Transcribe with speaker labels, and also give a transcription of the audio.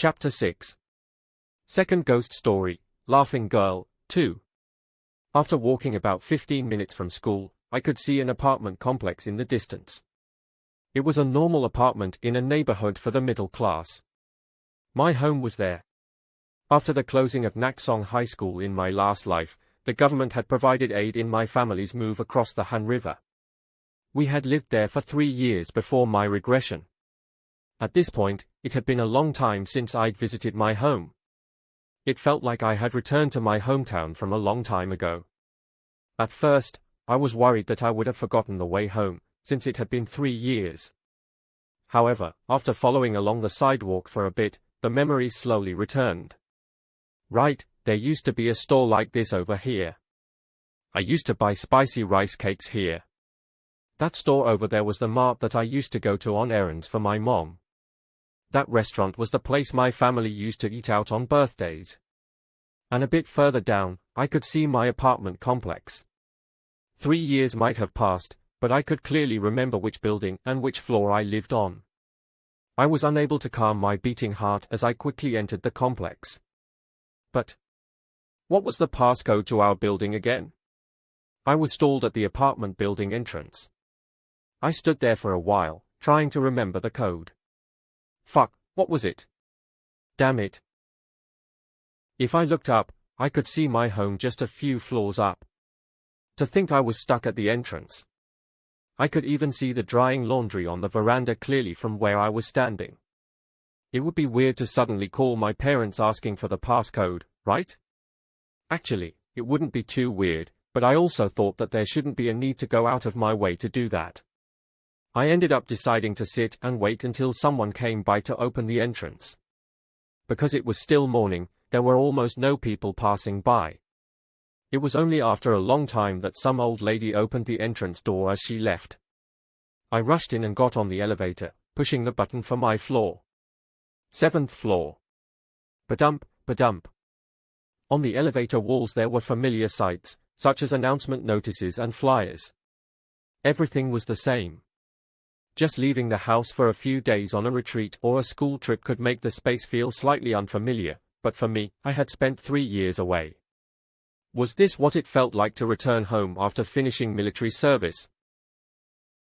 Speaker 1: Chapter 6. Second Ghost Story, Laughing Girl, 2. After walking about 15 minutes from school, I could see an apartment complex in the distance. It was a normal apartment in a neighborhood for the middle class. My home was there. After the closing of Naksong High School in my last life, the government had provided aid in my family's move across the Han River. We had lived there for 3 years before my regression. At this point, it had been a long time since I'd visited my home. It felt like I had returned to my hometown from a long time ago. At first, I was worried that I would have forgotten the way home, since it had been 3 years. However, after following along the sidewalk for a bit, the memories slowly returned. Right, there used to be a store like this over here. I used to buy spicy rice cakes here. That store over there was the mart that I used to go to on errands for my mom. That restaurant was the place my family used to eat out on birthdays. And a bit further down, I could see my apartment complex. 3 years might have passed, but I could clearly remember which building and which floor I lived on. I was unable to calm my beating heart as I quickly entered the complex. But what was the passcode to our building again? I was stalled at the apartment building entrance. I stood there for a while, trying to remember the code. Fuck, what was it? Damn it. If I looked up, I could see my home just a few floors up. To think I was stuck at the entrance. I could even see the drying laundry on the veranda clearly from where I was standing. It would be weird to suddenly call my parents asking for the passcode, right? Actually, it wouldn't be too weird, but I also thought that there shouldn't be a need to go out of my way to do that. I ended up deciding to sit and wait until someone came by to open the entrance. Because it was still morning, there were almost no people passing by. It was only after a long time that some old lady opened the entrance door as she left. I rushed in and got on the elevator, pushing the button for my floor. 7th floor. Ba-dump, ba-dump. On the elevator walls there were familiar sights, such as announcement notices and flyers. Everything was the same. Just leaving the house for a few days on a retreat or a school trip could make the space feel slightly unfamiliar, but for me, I had spent 3 years away. Was this what it felt like to return home after finishing military service?